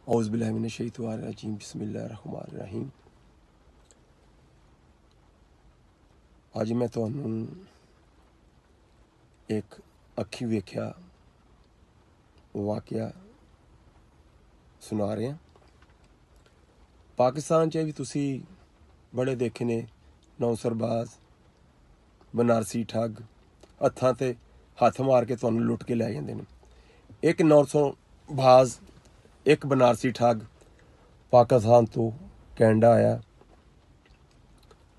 औज़ बिल्लाहि मिनश शैतानिर रजीम बिस्मिल्लाहिर रहमानिर रहीम। अज मैं तुहानू एक अखी वेख्या वाकया सुना रहा। पाकिस्तान च भी तुसी बड़े देखे ने नौसरबाज बनारसी ठग हत्थां ते हत्थ मार के तुहानू लुट के लै जांदे ने। एक नौसरबाज एक बनारसी ठग पाकिस्तान तो कैनेडा आया,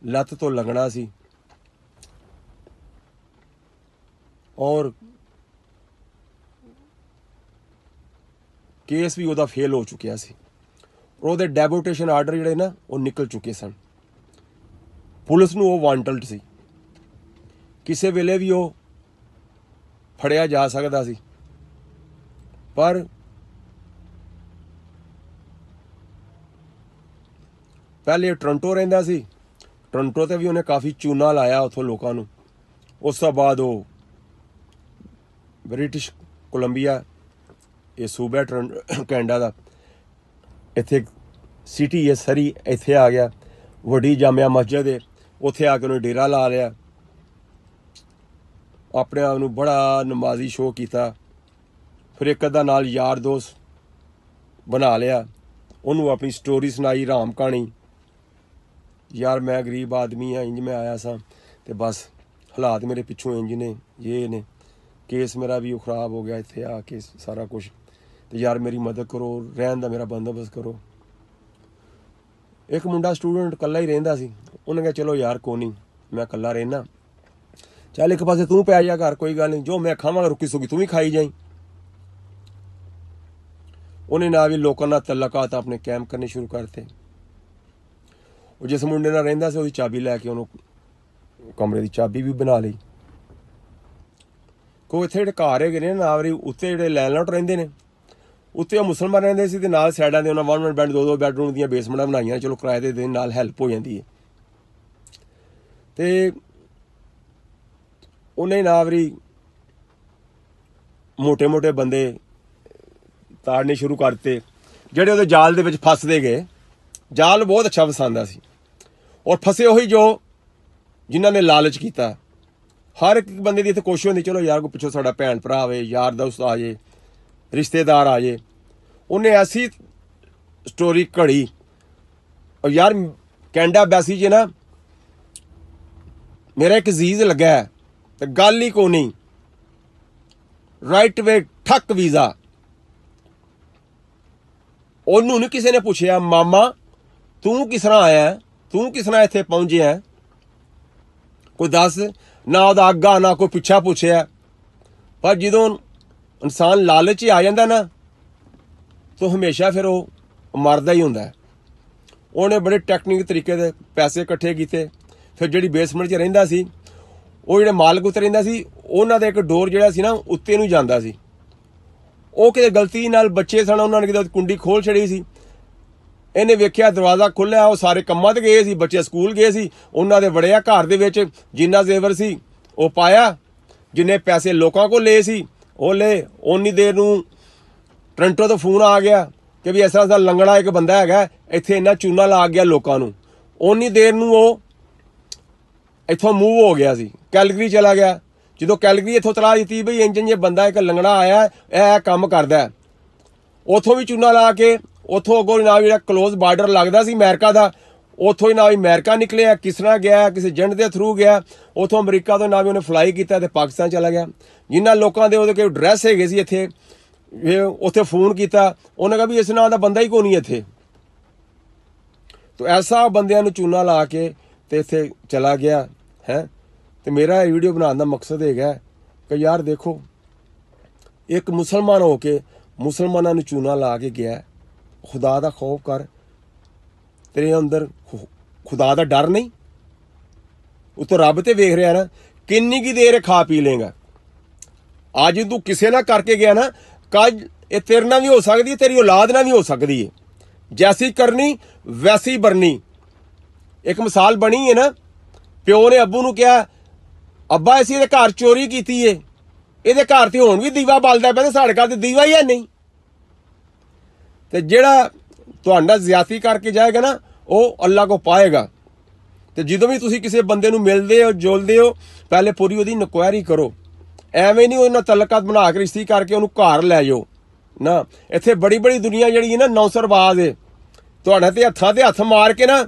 लत्त तो लगना सी और केस भी उहदा फेल हो चुकिया सी। उहदे डेपोटेशन आर्डर जिहड़े ना वो निकल चुके सन। पुलिस नूं वो वांटड सी, किसी वेले भी वो फड़िया जा सकदा सी। पर पहले टोरंटो रहिंदा सी, टोरंटो ते भी उन्हें काफ़ी चूना लाया उत्थों लोगों नूं। उस तो बाद वो ब्रिटिश कोलंबिया ये सूबा कैनेडा का इत्थे सिटी है सरी, इत्थे आ गया वड्डी जामिया मस्जिद है, उत्थे आके उन्हें डेरा ला लिया, अपने आप नूं बड़ा नमाजी शो किया। फिर एक अद्धा नाल यार दोस्त बना लिया, उन्होंने अपनी स्टोरी सुनाई राम कहानी, यार मैं गरीब आदमी हाँ, इंज मैं आया सा ते बस हालात मेरे पिछों इंज ने, ये ने, केस मेरा भी खराब हो गया इत्थे आके सारा कुछ, तो यार मेरी मदद करो, रहन दा मेरा बंदोबस्त करो। एक मुंडा स्टूडेंट कला ही रहिंदा सी, उन्हें कहा चलो यार कोई नहीं, मैं कला रहना, चल एक पासे तू पै जा घर, कोई गल नहीं, जो मैं खावांगा रुकी सुकी तू भी खाई जाई। उन्हें ना भी लोगों ना तलकात अपने कैंप करने शुरू करते। जिस मुंडे नाल रहिंदा सी उसदी चाबी लैके उन्होंने कमरे की चाबी भी बना ली। कोई इत्थे जिहड़े घर हैगे ने नावरी उत्ते जिहड़े लैंडलॉर्ड रहिंदे ने, उत्ते मुसलमान रहिंदे सी ते नाल साइडां ते उन्हां 1 बैड 2 बैडरूम दियां बेसमेंटां बनाईयां, चलो किराए दे देन नाल हैल्प हो जांदी है। ते उन्हें नावरी मोटे मोटे बंदे ताड़ने शुरू करते, ਜਿਹੜੇ ਉਹਦੇ जाल ਦੇ ਵਿੱਚ फसदे गए। जाल बहुत अच्छा फसांदा सी और फसे ਉਹੀ जो जिन्हां ने लालच किया। हर एक बंदे की इत्थे कोशिश होंदी, चलो यार कोई पिछों साडा भैन भरा आवे, यार दोस्त आ जाए, रिश्तेदार आ जाए। उन्हें ऐसी स्टोरी घड़ी और यार कैनेडा बैसी च ना मेरा एक अजीज लगा है तो गल ही को नहीं, राइट वे ठक वीज़ा। ਉਹਨੂੰ नहीं किसी ने पूछया मामा तू किस तरह आया, तू किस तरह इत्थे पहुंचे है, कोई दस ना ਉਹਦਾ ਅੱਗਾ ना कोई पिछा पूछया। पर ਜਦੋਂ इंसान लालच ही आ जाता ना तो हमेशा फिर वो मरदा ही होंदा है। उन्हें बड़े टैक्निक तरीके दे पैसे इकट्ठे किए। फिर जिहड़ी बेसमेंट च रहिंदा सी वो जिहड़े मालक उत्ते रहिंदा सी उन्हां दा एक डोर जिहड़ा सी ना उत्ते नूं जांदा सी। ਉਹ किते गलती नाल बच्चे सन, उन्होंने किते कुंडी खोल छड़ी सी। इन्हें वेख्या दरवाज़ा खुलिया, वो सारे कम्मां ते गए सी, बच्चे स्कूल गए सी, उन्हां दे वड़िया घर दे विच जिन्ना जेवर सी वो पाया, जिन्ने पैसे लोगों को ले सी वो ले। उन्नी देर नूं टोरंटो तो फोन आ गया कि भी इस तरह लंगड़ा एक बंदा हैगा इत्थे इन्ना चूना ला गया लोगों नूं। उन्नी देर नूं वो इत्थों मूव हो गया सी, कैलगरी चला गया। जो कैलगरी इत्थों तलाह दी बई इंज इंज बंदा एक लंगड़ा आया यह काम करदा है, उथों भी चूना ला के उथों अगों ना जो क्लोज बार्डर लगता सी अमेरिका का, उथों ही ना भी अमेरिका निकलिया, किस तरह गया, किसी एजेंट के थ्रू गया, उथों अमरीका तो ना भी उन्हें फ्लाई किया तो पाकिस्तान चला गया। जिन्होंने लोगों के वो एड्रैस है इत्थे उत्थे फोन किया, उन्हें कहा भी इस नाम का बंदा ही कोई नहीं इत्थे। तो ऐसा बंदियां नूं चूना ला के तो इत्थे चला गया है। तो मेरा वीडियो बनाने का मकसद है कि यार देखो एक मुसलमान हो के मुसलमानों नूं चूना ला के गया, खुदा का खौफ कर, तेरे अंदर खुदा का डर नहीं, उतो रब ते वेख रहा ना, किन्नी की देर खा पी लेगा। अज तू किसी ना करके गया ना, कल ये तेरे ना भी हो सकती है, तेरी औलाद ना भी हो सकती है। जैसी करनी वैसी बरनी। एक मिसाल बनी है ना, प्यो ने अब्बू नूं कहा अब्बा असीं इहदे घर चोरी की है, इहदे घर ते हुण भी दीवा बलदा पिया ते साडे घर ते दीवा ही है नहीं। ਤੇ ਜਿਹੜਾ ਤੁਹਾਡੇ ਨਾਲ ਜ਼ਿਆਦਤੀ ਕਰਕੇ ਜਾਏਗਾ ਨਾ ਉਹ ਅੱਲਾ ਕੋ ਪਾਏਗਾ। ਤੇ ਜਦੋਂ ਵੀ ਤੁਸੀਂ ਕਿਸੇ ਬੰਦੇ ਨੂੰ ਮਿਲਦੇ ਹੋ ਜੁਲਦੇ ਹੋ ਪਹਿਲੇ ਪੂਰੀ ਉਹਦੀ ਇਨਕੁਆਇਰੀ ਕਰੋ। ਐਵੇਂ ਨਹੀਂ ਉਹਨਾਂ ਤਲਕਤ ਬਣਾ ਕੇ ਰਿਸ਼ਤੀ ਕਰਕੇ ਉਹਨੂੰ ਘਰ ਲੈ ਜਾਓ ਨਾ। ਇੱਥੇ ਬੜੀ ਬੜੀ ਦੁਨੀਆ ਜਿਹੜੀ ਹੈ ਨਾ ਨੌਸਰਬਾਜ਼ ਹੈ, ਤੁਹਾਡੇ ਤੇ ਹੱਥਾਂ ਤੇ ਹੱਥ ਮਾਰ ਕੇ ਨਾ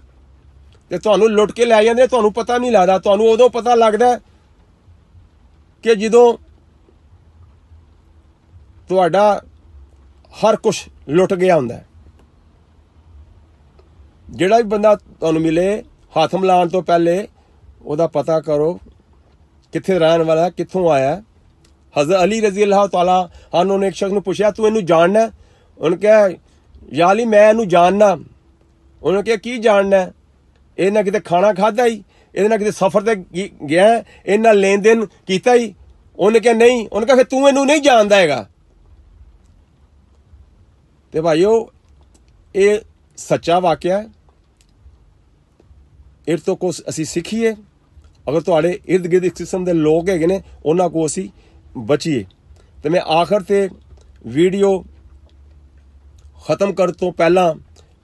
ਤੇ ਤੁਹਾਨੂੰ ਲੁੱਟ ਕੇ ਲੈ ਜਾਂਦੇ। ਤੁਹਾਨੂੰ ਪਤਾ ਨਹੀਂ ਲੱਗਦਾ। ਤੁਹਾਨੂੰ ਉਦੋਂ ਪਤਾ ਲੱਗਦਾ ਕਿ ਜਦੋਂ ਤੁਹਾਡਾ ਹਰ ਕੁਝ ਲੁੱਟ ਗਿਆ ਹੁੰਦਾ। ਜਿਹੜਾ ਵੀ ਬੰਦਾ ਤੁਹਾਨੂੰ ਮਿਲੇ ਹੱਥ ਮਿਲਾਉਣ ਤੋਂ ਪਹਿਲੇ ਉਹਦਾ ਪਤਾ ਕਰੋ ਕਿੱਥੇ ਰਹਿਣ ਵਾਲਾ, ਕਿੱਥੋਂ ਆਇਆ। हज़रत अली रजी अल्लाह तआला अन्हु ने एक शख्स ने पूछा तू इनू जानना? उन्होंने कहा या अली मैं इनू जानना। उन्होंने कहा की जानना? इन्हें किते खाना खादा ही, इन्हें किते सफर ते गया, इन्हें लेन देन किया ही? उन्हें कहा नहीं। उन्होंने कहा फिर तू इनू नहीं जानता हैगा। तो भाईओ ये सच्चा वाकया है। इस तो कुछ असी सीखीए। अगर तुहाडे इर्द गिर्द इस किस्म के लोग हैगे ने उन्हां को असी बचीए। तो मैं आखिर ते वीडियो ख़त्म कर तो पहला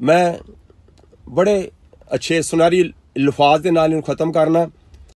मैं बड़े अच्छे सुनहरी लफाज के नाल ख़त्म करना।